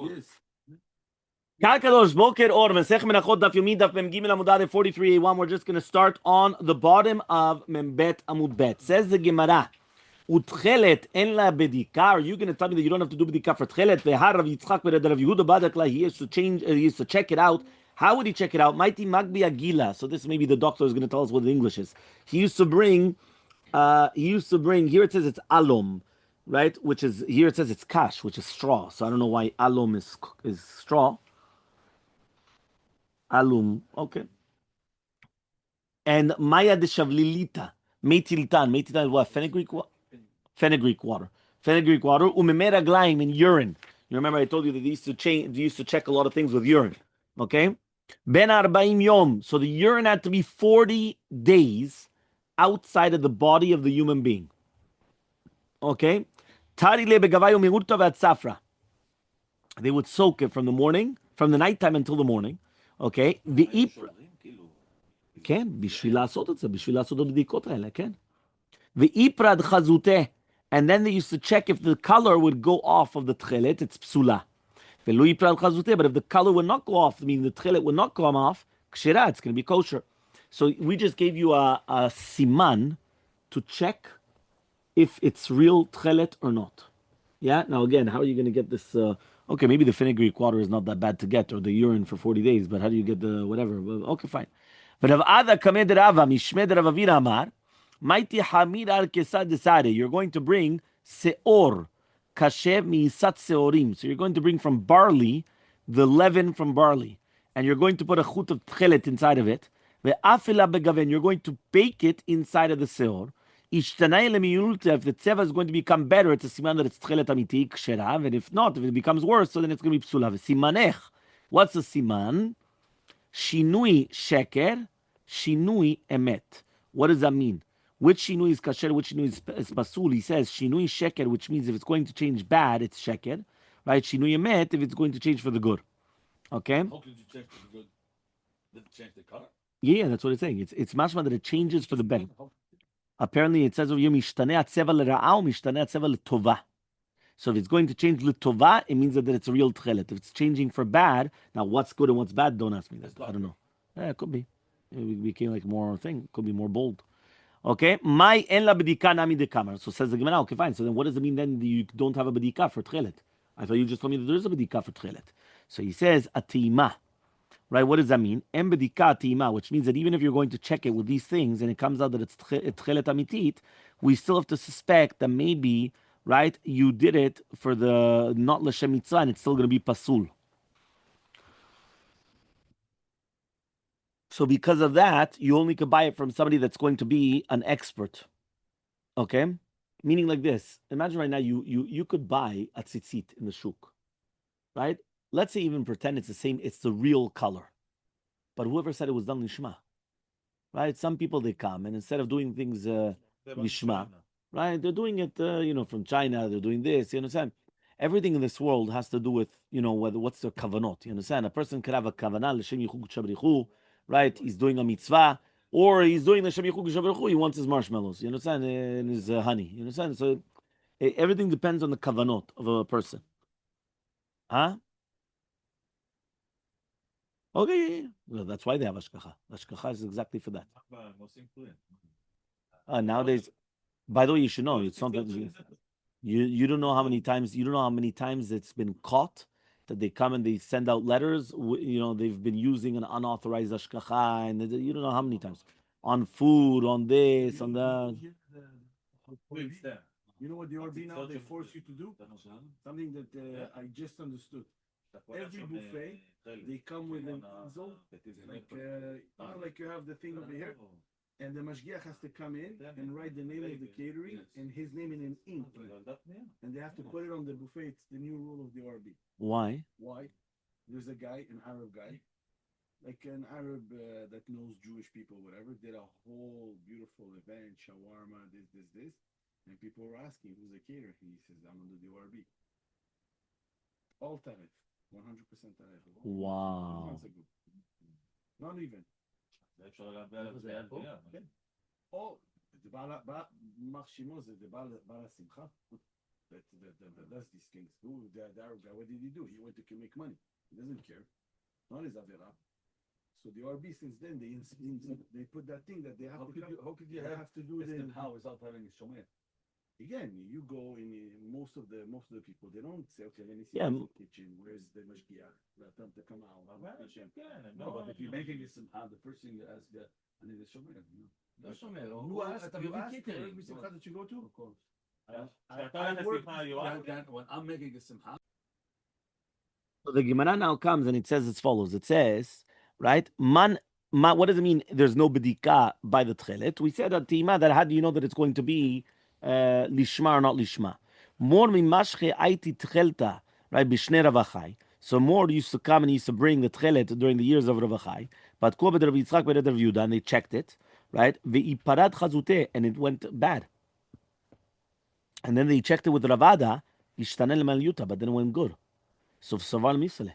Yes. Kalkadosh Boker Or Masechet Menahot Daf Yomi Daf Mem Gimel Amud Aleph 43a1. We're just going to start on the bottom of Membet Amud Bet. Says the Gemara, Utchelet en la bedika. Are you going to tell me that you don't have to do bedika for tchelet? Vehar Rav Yitzchak bered Rav Yehuda Badakla. He used to change. He used to check it out. How would he check it out? Mighty Magbi Agila. So this maybe the doctor is going to tell us what the English is. He used to bring. Here it says it's alum, right? Which is here it says it's kash, which is straw. So I don't know why alum is straw. Alum, okay. And Maya de Shavlilita, Metiltan is what? Fenugreek water? Fenugreek water. Fenugreek water, Umemera glaim in urine. You remember I told you that they used to check a lot of things with urine. Okay? Ben Arbaim Yom. So the urine had to be 40 days outside of the body of the human being. Okay? Tari le begavayu miurta v'atzafra. They would soak it from the nighttime until the morning. Okay? כן, בשביל לעשות את זה, בשביל לעשות את הבדיקות האלה, כן. ואיפרד חזותה, and then they used to check if the color would go off of the tchelet, it's psula. ולא איפרד חזותה, but if the color would not go off, meaning the tchelet would not come off, kshira, it's going to be kosher. So we just gave you a siman to check if it's real tchelet or not. Yeah, now again, how are you going to get this? Okay, maybe the fenugreek water is not that bad to get, or the urine for 40 days, but how do you get the whatever? Okay, fine. You're going to bring seor, kashev miisat seorim. So you're going to bring from barley, the leaven from barley. And you're going to put a chut of tchelet inside of it. You're going to bake it inside of the seor. If the tzeva is going to become better, it's a siman that it's tchelet amiti, ksherav. And if not, if it becomes worse, so then it's going to be psulav. Simanech. What's the siman? Shinui sheker, shinui emet. What does that mean? Which shinui is kasher, which shinui is pasul? He says shinui sheker, which means if it's going to change bad, it's sheker, right? Shinui emet, if it's going to change for the good. Okay? How could you change for the good? Did it change the color? Yeah, that's what it's saying. It's mashma that it changes for the better. Apparently, it says over here, mishtaneh atzeva l'ra'ah, mishtaneh atzeva l'tova. So if it's going to change l'tova, it means that it's a real tchelet. If it's changing for bad, now what's good and what's bad, don't ask me that. I don't know. Yeah, it could be. It became like more thing. It could be more bold. Okay. My en la bedika nami de kamar. So says the Gemara, okay, fine. So then what does it mean then you don't have a bedika for tchelet? I thought you just told me that there is a bedika for tchelet. So he says, a teima. Right, what does that mean? Em bedika teima, which means that even if you're going to check it with these things and it comes out that it's tchelet amitit, we still have to suspect that maybe, right, you did it for the not l'shem mitzvah and it's still going to be pasul. So because of that, you only can buy it from somebody that's going to be an expert. Okay? Meaning like this. Imagine right now you could buy a tzitzit in the shuk. Right? Let's say even pretend it's the same, it's the real color. But whoever said it was done lishma. Right? Some people they come and instead of doing things lishma, right? They're doing it from China, they're doing this, you understand? Everything in this world has to do with, what's their kavanot. You understand? A person could have a kavanah l'shem yichud shabrichu, right? He's doing a mitzvah, or he's doing l'shem yichud shabrichu. He wants his marshmallows. You understand? And his honey. You understand? So everything depends on the kavanot of a person. Huh? Okay, yeah. Well, that's why they have ashkacha. Ashkacha is exactly for that. Nowadays, by the way, you should know it's not that you don't know how many times it's been caught that they come and they send out letters. They've been using an unauthorized ashkacha, and you don't know how many times on food, on this, on that. You know what the RB now they force you to do? Something that I just understood. Every buffet they come with an easel, like you have the thing over here, and the mashgiach has to come in and write the name of the catering and his name in an ink, and they have to put it on the buffet. It's the new rule of the RB. Why? There's a guy, an Arab guy, like an Arab that knows Jewish people, whatever, did a whole beautiful event, shawarma, this, and people were asking who's the caterer. He says, I'm gonna do the RB. All tarif. 100% tarif. Wow. Not even. Oh, the בעל השמחה זה בעל השמחה. that does these things. Who the Arab guy? What did he do? He went to make money. He doesn't care. Not his avera. So the RB since then they put that thing that they have how could you have to do it how without having a shomer? Again, you go in most of the people they don't say okay let me see Yeah. the kitchen where's the mashgiach let them to come out No, but if you're making a simcha, the first thing you ask, I need a shomer. לא שומר, you הוא ask אתה מביא every קיטרים. simcha that you go to Of course. כשאתה הולך לשמחה, you ask? When I'm making a simcha, So the Gemara now comes and it says as follows. It says, right, what does it mean there's no bedika by the tchelet? We said at Tima that how do you know that it's going to be lishma or not lishma? More mimashche aiti tchelta, right, bishne ravachai. So more used to come and used to bring the tchelet during the years of Ravachai. But ko b'der Yitzchak b'der Rav Yehuda, and they checked it, right, ve'iparad chazute, and it went bad. And then they checked it with Ravada, ishtanel yuta, but then it went good. So Saval Misale.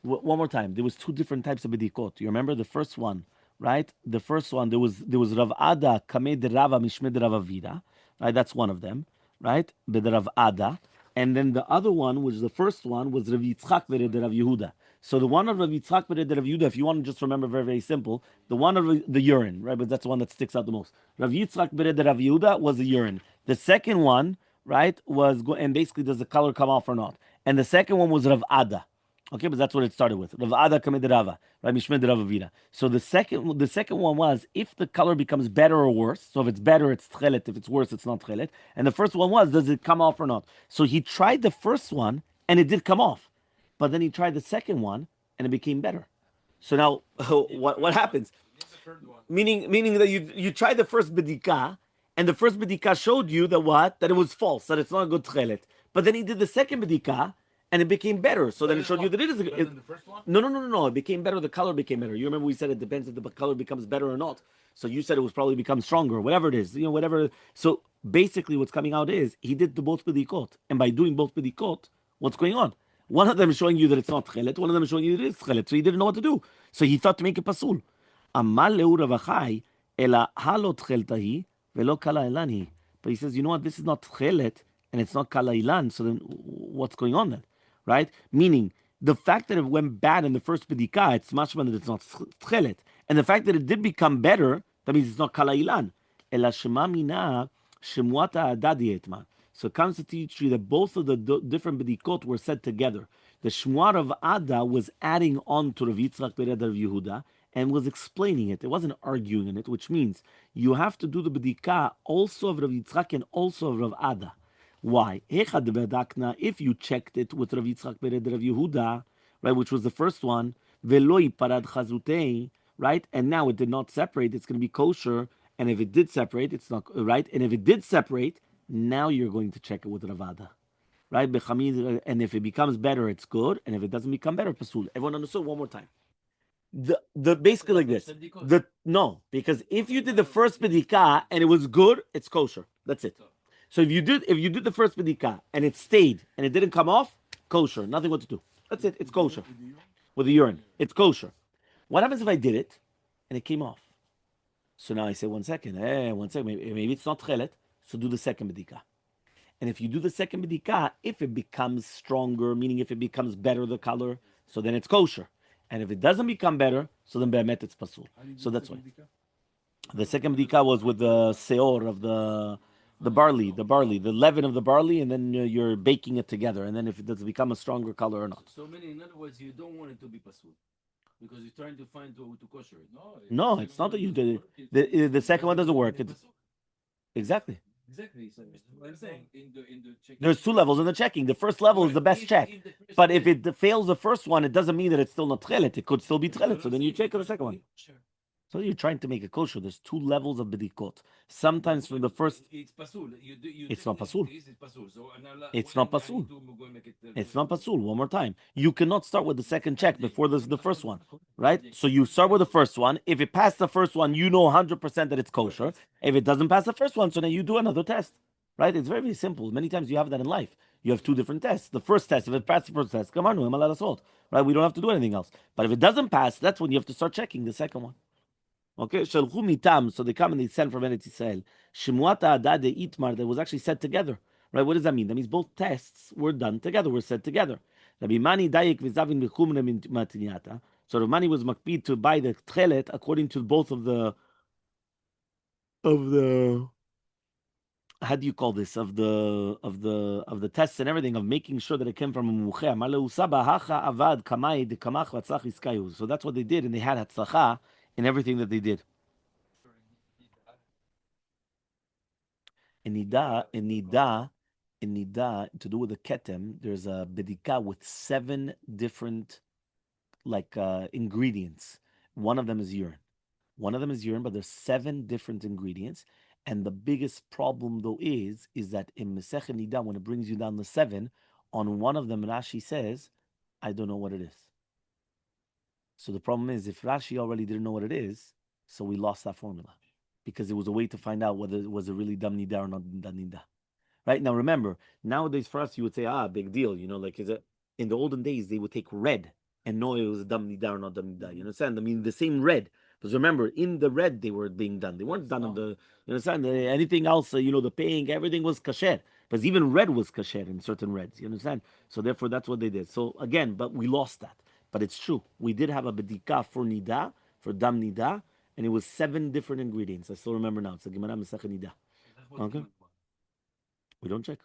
One more time. There was two different types of bedikot. You remember the first one, right? The first one there was Rav Ada Kamed Rava Mishmed Rav Avida, right? That's one of them, right? Bed Rav Ada, and then the other one, which the first one was Rav Yitzchak Bered Rav Yehuda. So the one of Rav Yitzchak Bered Rav Yehuda, if you want to just remember very very simple, the one of the urine, right? But that's the one that sticks out the most. Rav Yitzchak Bered Rav Yehuda was the urine. The second one, right, was and basically does the color come off or not? And the second one was Rav Ada. Okay, but that's what it started with. Rav Ada Kamed Rava, Rav Mishmed Rav Avida. So the second one was if the color becomes better or worse. So if it's better, it's tchelet. If it's worse, it's not tchelet. And the first one was, does it come off or not? So he tried the first one and it did come off, but then he tried the second one and it became better. So now what happens? Meaning that you tried the first bedika and the first bedika showed you that what? That it was false, that it's not a good tchelet. But then he did the second bedika, and it became better. So then it showed you that it is. the first one? No. It became better. The color became better. You remember we said it depends if the color becomes better or not. So you said it was probably become stronger, whatever it is. Whatever. So basically, what's coming out is he did the both bedikot, and by doing both bedikot, what's going on? One of them is showing you that it's not tchelet. One of them is showing you that it is tchelet. So he didn't know what to do. So he thought to make it pasul. Amal leu ravachai ela halo tcheltahi velo kala elani. But he says, you know what? This is not tchelet. And it's not kala ilan, so then what's going on then? Right? Meaning, the fact that it went bad in the first bedika, it's mashma that it's not tchelet. And the fact that it did become better, that means it's not kala ilan. Ela shema mina shemuata adadi etma. So it comes to teach you that both of the different bedikot were said together. The shmuar of Ada was adding on to Rav Yitzchak Bered Rav Yehuda and was explaining it. It wasn't arguing in it, which means you have to do the bedika also of Rav Yitzchak and also of Rav Ada. Why? If you checked it with Rav Yitzchak Bered Rav Yehuda, right, which was the first one, veloi parad chazutei, right, and now it did not separate, it's going to be kosher, and if it did separate, it's not right, and if it did separate, now you're going to check it with Ravada, right? And if it becomes better, it's good, and if it doesn't become better, pasul. Everyone understood? One more time. The basically like this. No, because if you did the first bedika and it was good, it's kosher. That's it. So if you did the first bedika and it stayed and it didn't come off, kosher. Nothing what to do. That's it. It's kosher. With the urine, it's kosher. What happens if I did it and it came off? So now I say, one second, maybe it's not tchelet. So do the second bedika. And if you do the second bedika, if it becomes stronger, meaning if it becomes better the color, so then it's kosher. And if it doesn't become better, so then be'emet it's pasul. So that's why. The second bedika was with the seor of the barley, the leaven of the barley, and then you're baking it together, and then if it does become a stronger color or not. So meaning, in other words, you don't want it to be pasul because you're trying to find to kosher it. No, it's not that you did it. The second one doesn't work. Exactly. Exactly. So what I'm saying in the checking. There's two levels in the checking. The first level is the best check, but if it fails the first one, it doesn't mean that it's still not tchelet. It could still be tchelet. So then you check on the second one. So you're trying to make a kosher. There's two levels of bedikot. Sometimes from the first, it's pasul. It's not pasul. It's pasul. So It's not pasul. It's not pasul. One more time. You cannot start with the second check before the first one, right? So you start with the first one. If it passed the first one, you know 100% that it's kosher. If it doesn't pass the first one, so then you do another test, right? It's very, very simple. Many times you have that in life. You have two different tests. The first test, if it passed the first test, come on, right? We don't have to do anything else. But if it doesn't pass, that's when you have to start checking the second one. Okay, shalchu mitam. So they come and they send from Eretz Yisrael. Shemuata adad de itmar that was actually said together, Right? What does that mean? That means both tests were done together, were said together. Rabbi Mani dayik v'zavin b'chumra min matiniata. So Rabbi Mani was makpid to buy the tchelet according to both of the how do you call this of the tests and everything of making sure that it came from a mucher. So that's what they did, and they had hatzlacha in everything that they did. In nida, to do with the ketem, there's a bedika with 7 different ingredients. One of them is urine. But there's 7 different ingredients. And the biggest problem though is that in Masechet Nida, when it brings you down the 7, on one of them Rashi says, I don't know what it is. So the problem is, if Rashi already didn't know what it is, so we lost that formula. Because it was a way to find out whether it was a really dam nida or not dam nida. Right? Now remember, nowadays for us you would say, big deal, is it in the olden days they would take red and know it was dam nida or not dam nida. You understand? I mean the same red. Because remember, in the red they were being done. They weren't done in the, you understand? Anything else, the paying, everything was kasher. Because even red was kasher in certain reds. You understand? So therefore that's what they did. So again, but we lost that. But it's true. We did have a bedika for nida, for dam nida, and it was 7 different ingredients. I still remember now. It's a Gemara Masechet Nida. Okay? We don't check.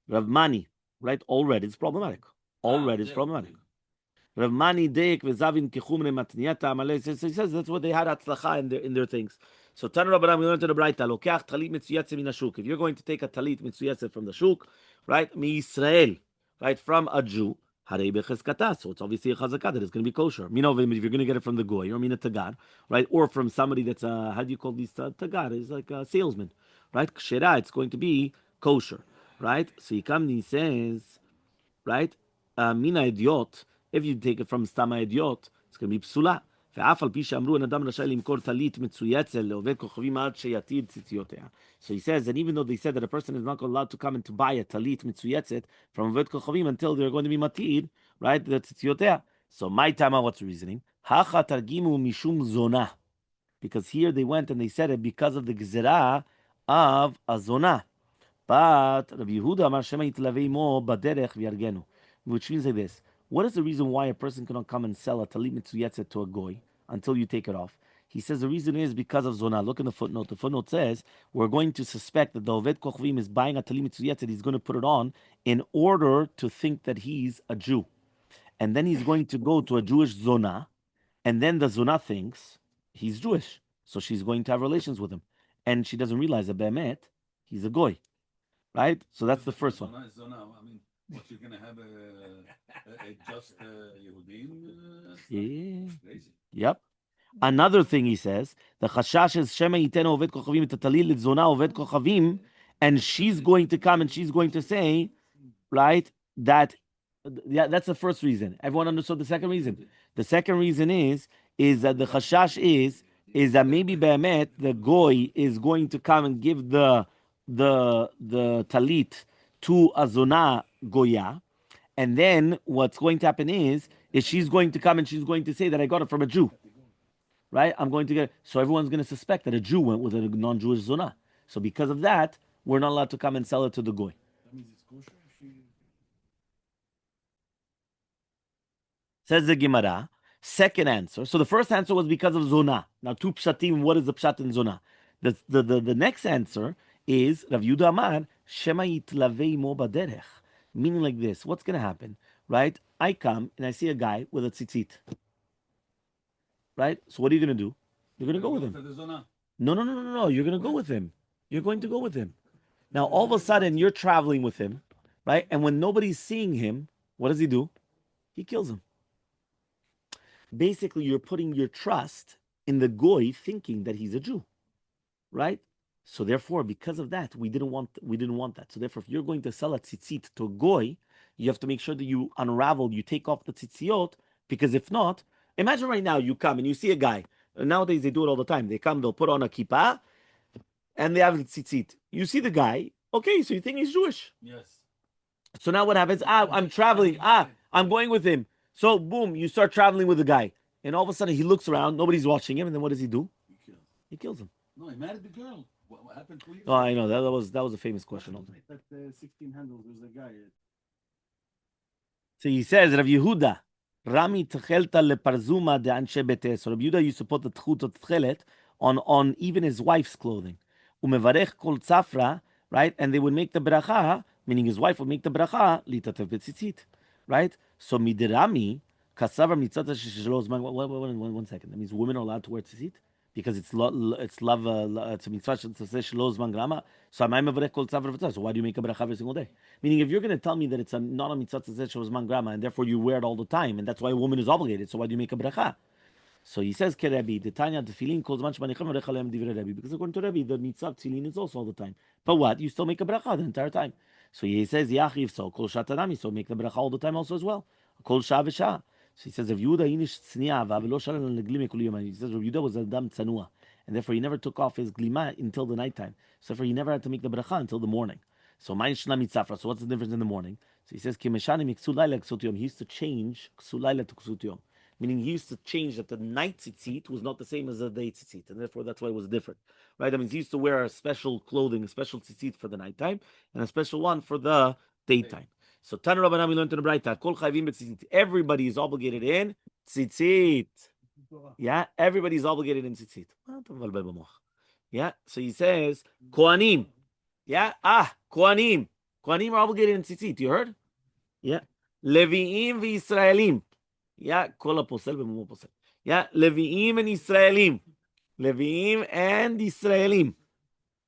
Rav Mani, right? All red is problematic. All red is problematic. Rav Mani deik vezavin kechumre matniyata amalei. So he says that's what they had atzlacha in their things. So Tanu Rabbanan, we learned to the Braita, lokeach talit mitzuyetze min hashuk. If you're going to take a talit mitzuyetze from the shuk, right? Mi Yisrael, right? From a Jew, harei becheskata. So it's obviously a chazakah that it's going to be kosher. If you're going to get it from the goy, or mina tagar, right? Or from somebody that's a, how do you call these tagar? Is like a salesman, right? Kshera, it's going to be kosher, right? So Yikamni says, right? Mina idiot. If you take it from stama idiot, it's going to be psula. ואף על פי שאמרו אין אדם רשאי למכור טלית מצויצת לעובד כוכבים עד שיתיר ציציותיה. So he says that even though they said that a person is not allowed to come and to buy a talit mitzuyetzet from עובד כוכבים until they're going to be matir, right, the tzitzioteh. So my tama, what's the reasoning? הכה תרגימו משום זונה. Because here they went and they said it because of the gzera of a zona. But Rabbi Yehuda amar shema yitlavei mo baderech v'yargenu. Which means like this. What is the reason why a person cannot come and sell a talit mitzuyetzet to a goy until you take it off? He says the reason is because of zona. Look in the footnote. The footnote says we're going to suspect that the Oved Kochvim is buying a talit mitzuyetzet. He's going to put it on in order to think that he's a Jew. And then he's going to go to a Jewish zona. And then the zona thinks he's Jewish. So she's going to have relations with him. And she doesn't realize that Be'emet, he's a goy. Right? So that's the first one. Zona, I mean, what, you're going to have a just Yehudim? Yeah. Crazy. Yep. Another thing he says, the chashash is Shema yitenu oved kochavim tatalil litzona oved kochavim, and she's going to come and she's going to say, right, that, yeah, that's the first reason. Everyone understood the second reason. The second reason is that the chashash is that maybe be'emet the goy is going to come and give the talit to a zona goya, and then what's going to happen is she's going to come and she's going to say that I got it from a Jew, right? I'm going to get it. So everyone's going to suspect that a Jew went with a non-Jewish zona. So because of that, we're not allowed to come and sell it to the goy. That means it's kosher if she... Says the Gemara. Second answer. So the first answer was because of zona. Now two pshatim. What is the pshat in zona? The next answer is Rav Yudah Amar Shema yitlavei mo baderech. Meaning like this. What's going to happen? Right? I come and I see a guy with a tzitzit. Right? So what are you going to do? You're going to go with him. No. You're going to go with him. You're going to go with him. Now all of a sudden you're traveling with him, right? And when nobody's seeing him, what does he do? He kills him. Basically, you're putting your trust in the goy, thinking that he's a Jew, right? So therefore, because of that, we didn't want that. So therefore, if you're going to sell a tzitzit to a goy, you have to make sure that you unravel, you take off the tzitziot, because if not, imagine right now you come and you see a guy. Nowadays they do it all the time. They come, they'll put on a kippah, and they have the tzitzit. You see the guy, okay, so you think he's Jewish. Yes. So now what happens? I'm traveling. I'm going with him. So boom, you start traveling with the guy, and all of a sudden he looks around, nobody's watching him, and then what does he do? He kills him. No, he married the girl. What happened 2 years Oh, ago? I know that was a famous question. At 16 handles, there's a guy. So he says, Rav Yehuda, Rami tchelta leparzuma de anshe betes. So Rav Yehuda used to put the tchut of tchelet on even his wife's clothing. Umevarech kol tzafra, right? And they would make the bracha, meaning his wife would make the bracha, litatev betzitzit, right? So midirami, kasavar mitzvah sheshelo zman. One second. That means women are allowed to wear tzitzit because it's love, it's a mitzvah sheshelo zman grama. So am I mevarech kol tzafra v'tzah? So why do you make a bracha every single day? Meaning, if you're going to tell me that it's not a mitzvah tzedek man grama, and therefore you wear it all the time, and that's why a woman is obligated, so why do you make a bracha? So he says, Kerebi, the Tanya, the tefillin calls much manichem rechalem divrei Rebbe, because according to Rebbe, the mitzvah tefillin is also all the time. But what? You still make a bracha the entire time. So he says, Yachiv, so kol shatanami, so make the bracha all the time also as well. Kol shah v'shah. So he says, if Yehuda inish tzniya v'avelo shalom leglim kol yom. He says, Yehuda was a dam tzanua, and therefore he never took off his glima until the nighttime. So therefore he never had to make the bracha until the morning. So ma'in shna mitzafra. So what's the difference in the morning? So he says, Kimeshani miksu laila ksut yom. He used to change ksu laila to ksut yom. Meaning he used to change that the night tzitzit was not the same as the day tzitzit, and therefore that's why it was different, right? That means he used to wear a special clothing, a special tzitzit for the nighttime, and a special one for the daytime. So Tanu Rabbanan, we learned in the Braita, Kol chayvim b'tzitzit. Everybody is obligated in tzitzit. Yeah, everybody is obligated in tzitzit. Yeah, so he says kohanim. Yeah, kohanim. Kohanim are obligated in tzitzit. You heard? Yeah, Leviim v'Yisraelim. Yeah, kol posel b'mumo posel. Yeah, Leviim and Israelim. Leviim and Israelim.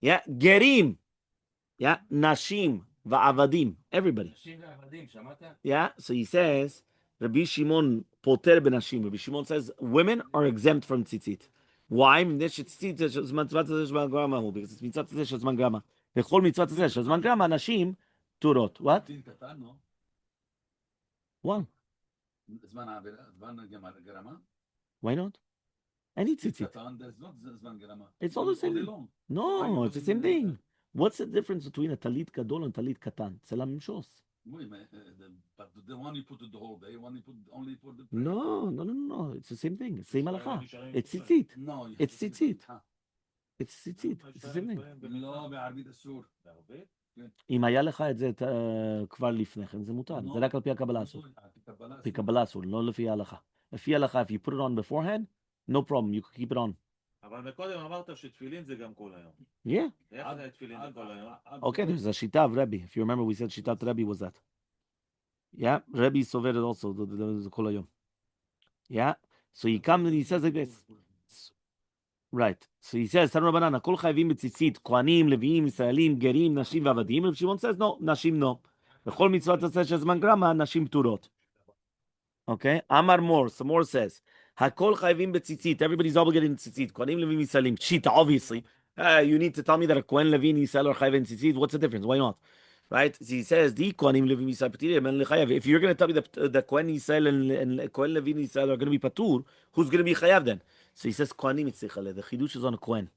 Yeah, Gerim. Yeah, Nashim va'avadim. Everybody. Yeah, so he says, Rabbi Shimon poter benashim. Rabbi Shimon says women are exempt from tzitzit. Why? Because it's mitzvah tzezeh shel zman grama. Bechol mitzvah tzezeh shel zman grama, nashim turot. What? One. Why not? Any tzitzit. It's all the same thing. No, it's the same thing. What's the difference between a talit gadol and talit katan? Tzelam mishos. But the one you put it the whole day, one you put only for the. No. It's the same thing. It's the same halacha. It's tzitzit. No, it's tzitzit. It's tzitzit. It's the same thing. לא, בערבית אסור. אם היה לך את זה כבר לפני כן, זה מותר. זה רק על פי הקבלה אסור. לפי קבלה אסור, לא לפי ההלכה. לפי ההלכה, if you put it on beforehand, no problem, you can keep it on. אבל מקודם אמרת שתפילין זה גם כל היום. Yeah. איך זה תפילין זה כל היום? Okay, there's a shita of Rebbe. If you remember, we said shita of Rebbe was that. Yeah, Rebbe sovered also, the kol hayom. Yeah, so he comes and he says like this. Right. So he says, Tanu Rabbanan, kol chayvim b'tzitzit, kohanim, leviim, Israelim, gerim, nashim, v'avadim. Rav Shimon says, no, nashim no. V'chol mitzvah taseh shel zman grama, nashim turot. Okay. Amar Mor, some more says, hakol chayvim b'tzitzit. Everybody's obligated in tzitzit. Kohanim, leviim, Israelim. Shita, obviously. You need to tell me that a kohen, levi, and Yisrael are chayvim tzitzit. What's the difference? Why not? Right? So he says, the kohanim, levi, Yisrael, patir, men lechayav. If you're going to tell me that the kohen, Yisrael, and kohen, levi, and Yisrael are going to be patur, who's going to be chayav then? So he says, Kohanim itzichaleh. The chidush is on a Kohen.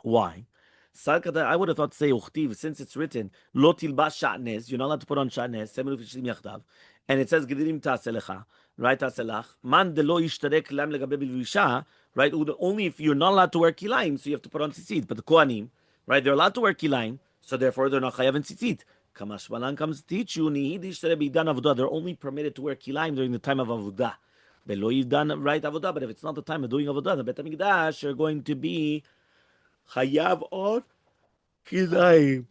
Why? I would have thought to say, Uchtiv, since it's written, Lo tilbash shatnez, you're not allowed to put on shatnez, Semenu v'shlim yachdav, and it says, Gedirim ta'aselecha, right, ta'aselach, man de lo yishtarek lam legabe bilvisha, right, only if you're not allowed to wear kilayim, so you have to put on tzitzit. But the Kohanim, right, they're allowed to wear kilayim, so therefore they're not chayav in tzitzit. Kamash Balan comes to teach you, Nihid yishtarek b'idan avodah, they're only permitted to wear kilayim during the time of avodah. Below you've done right avodah, but if it's not the time of doing avodah, the Bet HaMikdash are going to be chayav on kilayim.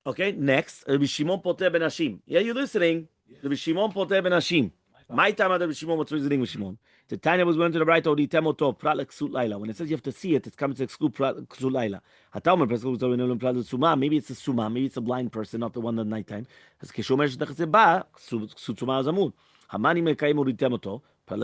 Okay, next, Rabbi Shimon poter benashim. Yeah, you're listening. Rabbi Shimon poter benashim. My time of Rabbi Shimon, what's reasoning with Shimon? The Tanya was going to the right of the Temoto, prat l'ksut laila. When it says you have to see it, it's coming to exclude prat l'ksut laila. Maybe it's a suma, maybe it's a blind person, not the one at nighttime. As Keshomer shetachase ba, ksut suma azamud. Hamani mekayim uritemoto. Why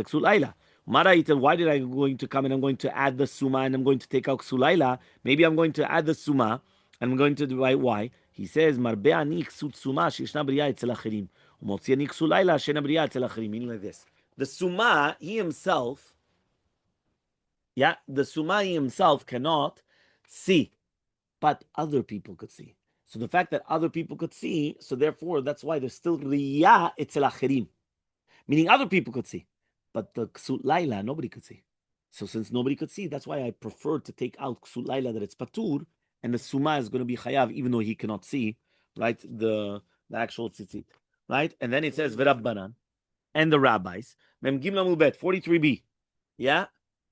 did I going to come and I'm going to add the suma and I'm going to take out ksulaila? Maybe I'm going to add the suma and I'm going to do why? He says, Marbe ani ksut suma shishna b'riya etzel achirim. Umotzi ani ksulaila shena b'riya etzel achirim. Meaning like this. The suma, he himself cannot see, but other people could see. So the fact that other people could see, so therefore that's why there's still riya etzel achirim. Meaning other people could see. But the ksut laila, nobody could see. So since nobody could see, that's why I prefer to take out Ksul Laila that it's Patur, and the Suma is going to be Chayav, even though he cannot see, right, the actual tzitzit. Right? And then it says V'Rabbanan, and the rabbis. Mem Gimel Amud Bet, 43b. Yeah?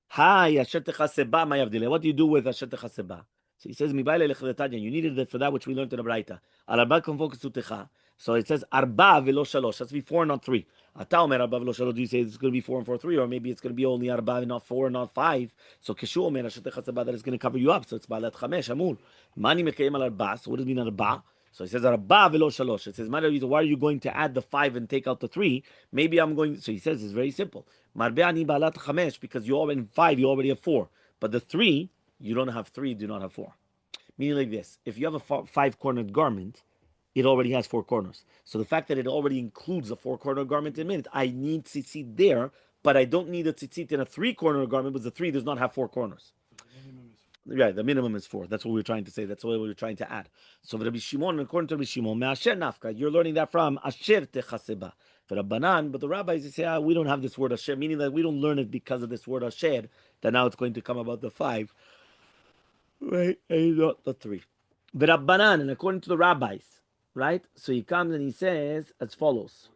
Hi, Asher Techaseba, Ma Yavdile. What do you do with Asher Techaseba? So he says, Mibaile Lechdetanya. You needed it for that which we learned in the Braita. Arba convokes Utecha. So it says Arba velo shalosh. That's to be 4, not 3. Ata Omer Arba velo shalosh. Do you say it's going to be 4 and 4, 3, or maybe it's going to be only Arba, not 4, not 5? So Keshu Omer Asher Techaseba, that is going to cover you up. So it's Balat Chamesh Amul. Mani Mekayim al Arba. So what does it mean Arba? So he says Arba velo shalosh. It says, why are you going to add the 5 and take out the 3? Maybe I'm going. So he says it's very simple. Marbe ani balat chamesh, because you already in 5, you already have 4. But the 3, you don't have 3, do not have 4. Meaning like this: if you have a 5-cornered garment, it already has 4 corners. So the fact that it already includes a 4-cornered garment in a minute, I need tzitzit there, but I don't need a tzitzit in a 3-cornered garment because the 3 does not have 4 corners. Yeah, the minimum is 4. That's what we're trying to say. That's what we're trying to add. So Rabbi Shimon, according to Rabbi Shimon, me'asher nafka, you're learning that from asher techaseba. For Rabbanan, but the rabbis they say, we don't have this word asher, meaning that we don't learn it because of this word asher, that now it's going to come about the 5, right, and not the 3. But Rabbanan, and according to the rabbis, right, so he comes and he says as follows.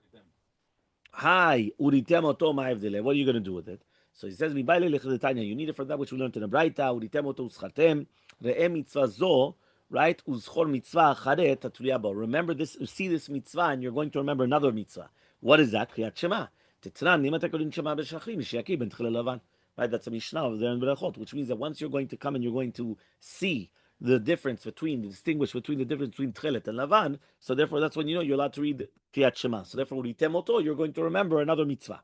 Hi, uritem oto ma'avdile. What are you going to do with it? So he says, you need it for that which we learned in the Braita, uritem oto uschartem, re'em mitzvah zo, right, uzchor mitzvah acharet atuliyabo. Remember this, see this mitzvah, and you're going to remember another mitzvah. What is that? Kriyat Shema. Tetran, nimata kodin shema b'shachrim, mishiyaki ben tchila lavan. Right, that's a Mishnah over there in Berachot, which means that once you're going to come and you're going to see the difference between, distinguish between the difference between Tchelet and Lavan, so therefore that's when you know you're allowed to read Kriyat Shema. So therefore, Uritem Oto, you're going to remember another mitzvah.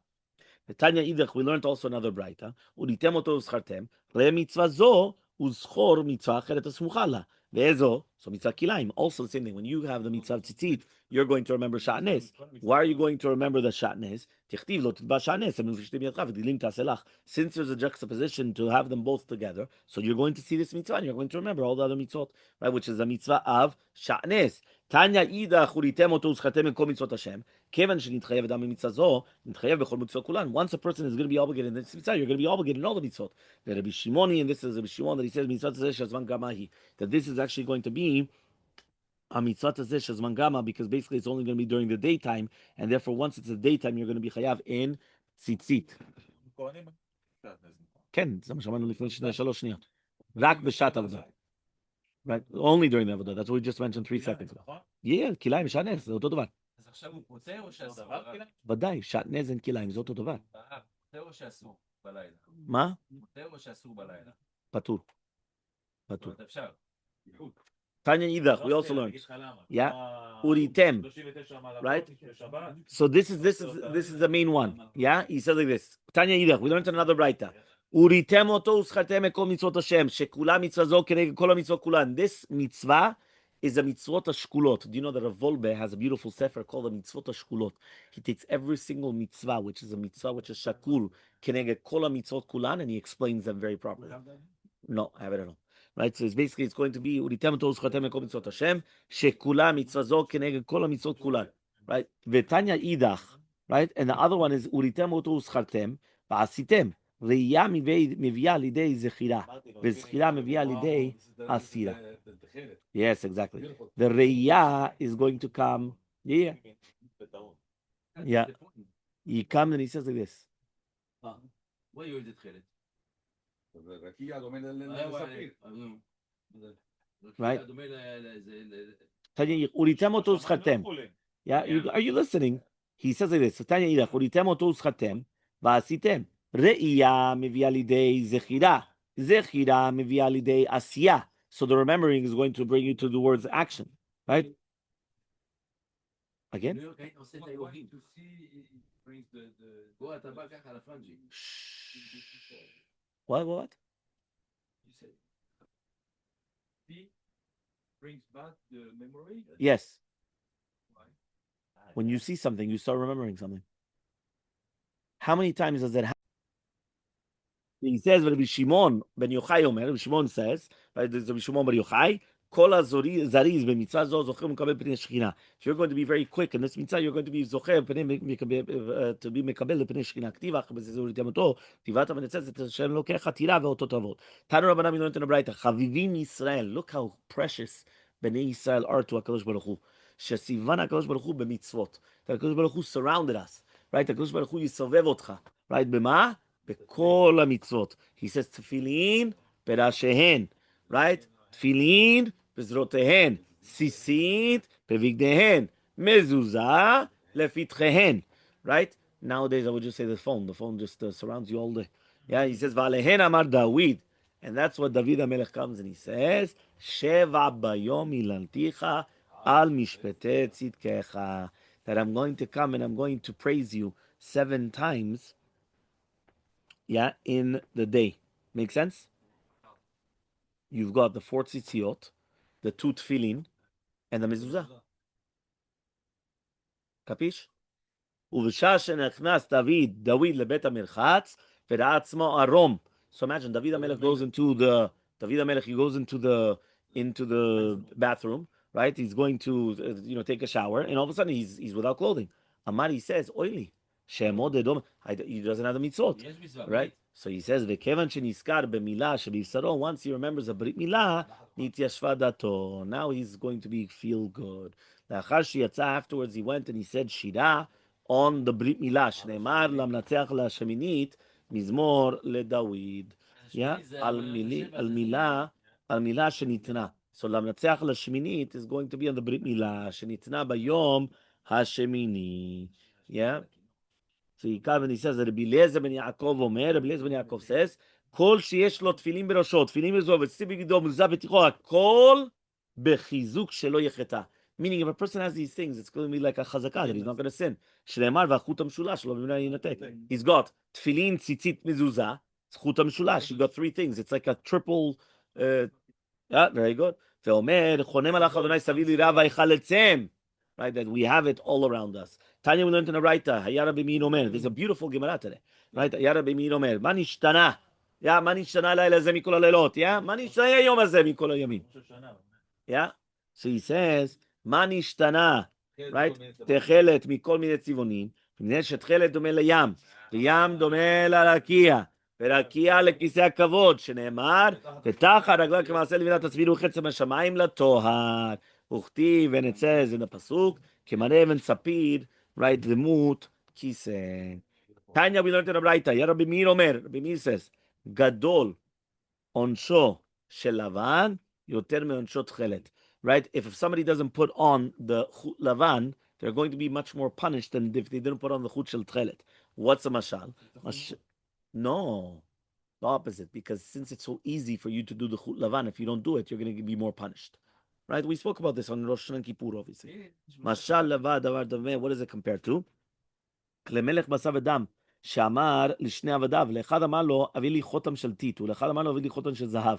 Tanya Idach, we learned also another Braita. Uritem Oto uschartem, re mitzvah zo, uzchor mitzvah acheret asmuchala. Ve'ezo, so mitzvah kilaim. Also the same thing. When you have the mitzvah tzitzit, you're going to remember shatnez. Why are you going to remember the shatnez? Tichtiv lo titba shatnez, since there's a juxtaposition to have them both together, so you're going to see this mitzvah and you're going to remember all the other mitzvot, right? Which is the mitzvah of shatnez. Tanya ida churitem oto uschatem kol mitzvot Hashem. Kevan shenitchayev adam mitzvah zo, nitchayev bechol mitzvot kulan. Once a person is going to be obligated in this mitzvah, you're going to be obligated in all the mitzvot. The Rabbi Shimoni, and this is Rabbi Shimon that he says mitzvah shazman gamahi, that this is actually going to be a mitzvah shazman gama, because basically it's only going to be during the daytime, and therefore once it's the daytime, you're going to be chayav in tzitzit. כן, זה מה שאמרנו לפני 3 שניות. רק בשעת עבודה. Right? Only during the עבודה. That's what we just mentioned 3 seconds ago. Yeah, כליים, שענז, זה אותו דבר. אז עכשיו הוא פותר או שאסור? ודאי, שענז אין כליים, זה אותו דבר. פותר או שאסור בלילה? מה? פותר או שאסור בלילה? פטור. פטור. אפשר. Tanya Idach, we also learned. Yeah, Uritem, right? So this is the main one. Yeah, he says like this. Tanya Idach, we learned another Braita. Uritem oto uschartem ekol mitzvot Hashem, shekula mitzvah zo keneged kol mitzvot kulan. This mitzvah is a mitzvot shkulot. Do you know that Rav Wolbe has a beautiful sefer called the mitzvot shkulot? He takes every single mitzvah, which is a mitzvah which is shakul keneged kol mitzvot kulan, and he explains them very properly. No, I have it at all. Right, so it's basically going to be uritem oto uschartem ekol mitzvot Hashem, shekula mitzvah zo keneged kol mitzvot kulan. Right, v'tanya idach. Right, and the other one is uritem oto uschartem va'asitem. ראייה מביאה לידי זכירה, וזכירה מביאה לידי אסירה. Yes, exactly. The ראייה is going to come, yeah. He comes and he says like this. What you did תכלת? Right? uritem oto uschartem. Yeah, are you listening? He says like this. תניא אידך, uritem oto uschartem, ועשיתם. ראייה מביאה לידי זכירה, זכירה מביאה לידי עשייה. So the remembering is going to bring you to the word's action, right? Again? What? You said B brings back the memory? Yes. When you see something, you start remembering something. How many times does that happen? He says, Rabbi Shimon ben Yochai Omer, Rabbi Shimon says, right, there's Rabbi Shimon ben Yochai, Kol zariz b'mitzvah zo zocher mekabel pnei Shechina. If you're going to be very quick in this mitzvah, you're going to be zocher to be mekabel pnei Shechina. K'tiv ach b'zezur tiamoto tivata, and it says that Hashem lokecha tira ve'otot avot. Tanu Rabbanan we learned in the Braita, Chavivim Yisrael. Look how precious Bnei Yisrael are to HaKadosh Baruch Hu. Shesivan HaKadosh Baruch Hu b'mitzvot. The HaKadosh Baruch Hu surrounded us. Right? HaKadosh Baruch Hu yisovev otcha. Right? B'ma? B'kol ha-mitzvot. He says tefillin berashehen. Right? Tefillin b'zrotehen. Sisit bevigdehen. Mezuzah lefitchehen. Right? Nowadays I would just say the phone. The phone just surrounds you all day. Yeah, he says, V'alehen amar David. And that's what David HaMelech comes and he says, Sheva bayom ilanticha al mishpete tzidkecha. That I'm going to come and I'm going to praise you 7 times, yeah, in the day. Make sense? You've got the 4 tzitziot, the 2 tefillin, and the mezuzah. Capish? ובשעה שנכנס דוד לבית המרחץ, וראה עצמו ערום. So imagine David HaMelech goes into the bathroom, right? He's going to take a shower, and all of a sudden he's without clothing. Amari says, oily. He doesn't have the mitzvot, right? So he says, וכיוון שנזכר במילה שבבשרו, once he remembers a brit milah, נתיישבה דתו. Now he's going to feel good. לאחר שיצא, afterwards he went and he said שירה on the brit milah, שנאמר למנצח לשמינית, מזמור לדוד. Yeah, על מילה שניתנה. So למנצח לשמינית is going to be on the brit milah, שניתנה ביום השמיני. Yeah. So he comes and he says that Rabbi Eliezer ben Yaakov says, כל שיש לו תפילין בראשו, תפילין בזו, וציצית בגדו, מזוזה בתיכו, הכל בחיזוק שלא יחטא. Meaning, if a person has these things, it's going to be like a chazakah, that he's not going to sin. שנאמר, והחוט המשולש, לא במדינה ינתק. He's got תפילין, ציצית, מזוזה, it's חוט המשולש. You got 3 things. It's like a triple, yeah, very good. ואומר, חונם עליך אדוני סביב ליראה ויחלצם. Right, that we have it all around us. Tanya, we learned in the Braita, היה רבי מאיר אומר, there's a beautiful Gemara today. Right, היה רבי מאיר אומר, מה נשתנה? Yeah, מה נשתנה הלילה הזה מכל הלילות? Yeah, מה נשתנה היום הזה מכל הימים? Yeah, so he says, מה נשתנה? Right, תכלת מכל מיני צבעונים, מפני שתכלת דומה לים, וים דומה לרקיע, ורקיע לכיסא הכבוד, שנאמר, ותחת רגלה כמעשה לבינת תצבירו חצם השמיים לטוהר. וכתיב, and it says in the pasuk, כמראה אבן ספיר, right, דמות כיסא. Tanya, we learned in the Braita, היה רבי מאיר אומר, רבי מאיר says, גדול עונשו של לבן, יותר מעונשו תכלת. Right, if somebody doesn't put on the chut lavan, they're going to be much more punished than if they didn't put on the chut shel tchelet. What's a mashal? No, the opposite, because since it's so easy for you to do the chut lavan, if you don't do it, you're going to be more punished. Right, we spoke about this on Rosh Hashanah and Kippur, obviously. Mashal lavad davar daveh, what is it compared to? Klemelech basav adam, שאמר לשני עבדיו, לאחד אמר לו, הביא לי חותם של טיט, ולאחד אמר לו, הביא לי חותם של זהב.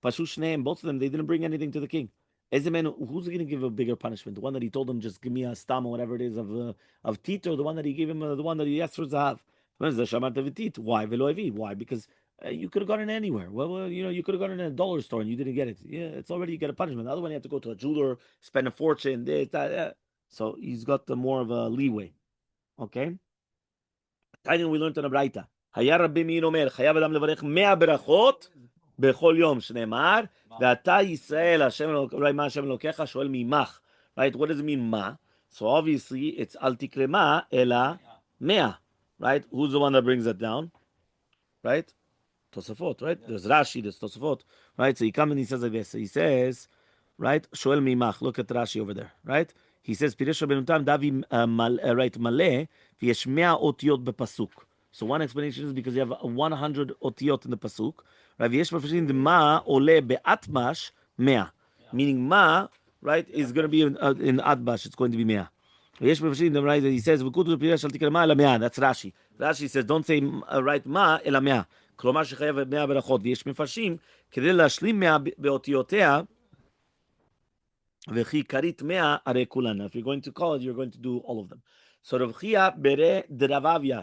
פשוט שניהם, both of them, they didn't bring anything to the king. Who's going to give a bigger punishment? The one that he told him, just give me a stam or whatever it is of tit, or the one that he gave him, the one that he asked for zahav? Why? Why? Because you could have gotten it anywhere. Well, you could have gotten it in a dollar store and you didn't get it. Yeah, it's already, you get a punishment. The other one, you have to go to a jeweler, spend a fortune, this, that, that. So he's got the more of a leeway. Okay? Tanya, we learned in a Braita. היה רבי מאיר אומר, חייב אדם לברך 100 ברכות בכל יום, שנאמר, ואתה ישראל, מה השם אלוקיך, שואל ממך. Right? What does it mean, מה? So obviously, it's אל תקרא מה, אלא 100. Right? Who's the one that brings that down? Right? Tosafot, right? There's Rashi, there's Tosafot. Right? So he comes and he says like this. He says, right? שואל ממך. Look at Rashi over there. Right? He says, פירש רבנו תם, דבי right, מלא, ויש 100 אותיות בפסוק. So one explanation is because you have 100 אותיות in the pasuk. Right? ויש מפרשים, מה עולה באטמש 100. Meaning מה, right, is going to be in Atbash, it's going to be 100. ויש מפרשים, right, he says, וכותו פירש אל תקרא מה אלא 100. That's Rashi. Rashi says, don't say, right, מה אלא 100. כלומר שחייב 100 ברכות. ויש מפרשים, כדי להשלים 100 באותיותיה, וכי כרית 100 הרי כולן. If you're going to call it, you're going to do all of them. So רב חייא ברי דרבביה,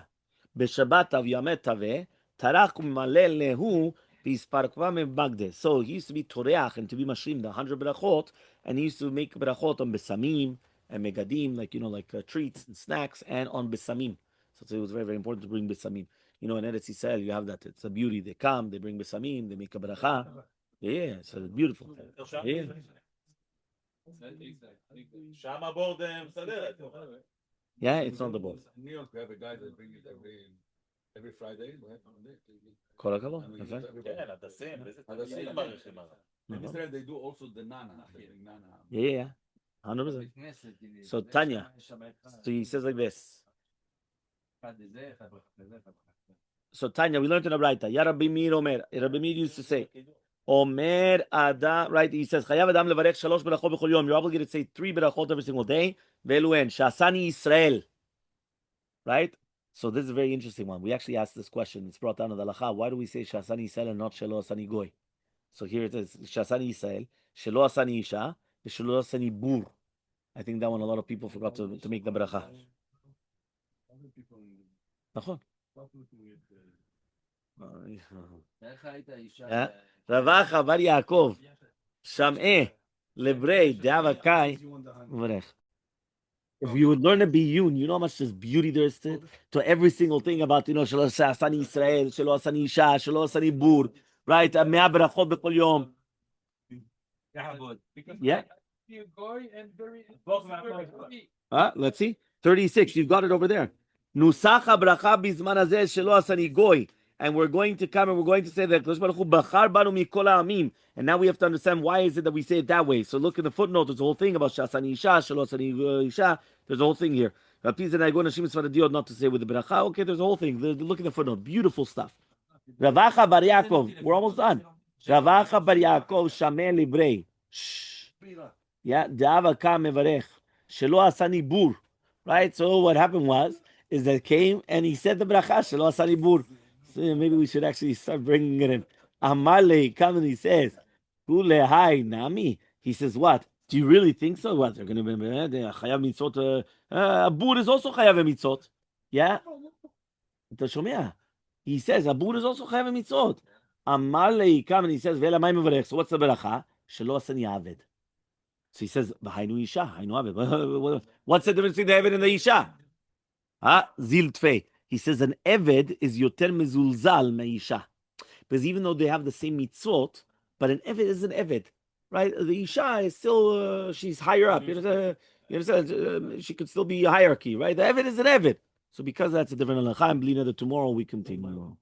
בשבת אביאמת תווה, טרח וממלא להו So he used to be toreach and to be mashrim the 100 berachot, and he used to make berachot on besamim and megadim, like treats and snacks, and on besamim. So it was very, very important to bring besamim. In Eretz Yisrael, you have that. It's a beauty. They come, they bring besamim, they make a beracha. Yeah, so it's beautiful. Yeah. שם הבורד מסדרת. Yeah, it's on the board. In New York, we have a guy that brings it every Friday. כל הכבוד, And we יפה. use everybody. כן, הדסים, איזה הדסים. תמיד מעריכים עליו. In Israel, they do also the nana. They bring nana. Yeah, 100%. So Tanya, so he says like this. So Tanya, we learned in the Braita. Ya Rabbi Meir Omer. Rabbi Meir used to say, Omer Adam, right? He says, Chayav Adam levarech shalosh berachot b'chol yom. You're obligated to say 3 berachot every single day. Ve'eluen, Shasani Yisrael. Right? So this is a very interesting one. We actually asked this question. It's brought down to the halacha. Why do we say Shasani Yisrael and not Shelo Asani Goy? So here it is, Shasani Yisrael, Shelo Asani Isha, Shelo Asani Bur. I think that one a lot of people forgot to make the bracha. נכון. רבחה בר יעקב, שמעה לברי דאבה קאי, מברך. If you would learn a biyun, you know how much there's beauty there is to every single thing about, shelo asani Israel, shelo asani Isha, shelo asani Bur, right? Mea berachot b'kol yom. Yeah. Let's see. 36. You've got it over there. Nusacha bracha bizman hazeh shelo asani goy. And we're going to come and we're going to say that Bachar banu mikol ha'amim. And now we have to understand why is it that we say it that way. So look in the footnote. There's a whole thing about Shasani Isha, Shelo Asani Isha. There's a whole thing here. Not to say with the bracha. Okay, there's a whole thing. Look in the footnote. Beautiful stuff. Ravacha bar Yaakov. We're almost done. Ravacha bar Yaakov shameh librei. Yeah, Da'ava ka mevarech. Shelo Asani Bur. Right? So what happened is that came and he said the bracha. Shelo Asani Bur. So maybe we should actually start bringing it in. Amarle comes and he says, Kule hai nami. He says, what? Do you really think so? What? They're going to be chayav mitzvot. Abur is also chayav mitzvot. Yeah? He says, Abur is also chayav mitzvot. Amarle comes and he says, Vela mai mevarech. So what's the beracha? Shelo asani aved. So he says, Hainu isha, hainu aved. What's the difference between the aved and the isha? Zil tfei. He says an eved is yoter mezulzal meisha, because even though they have the same mitzvot, but an eved is an eved, right? The isha is still she's higher up. You understand? She could still be a hierarchy, right? The eved is an eved. So because that's a different halacha, and that tomorrow we continue.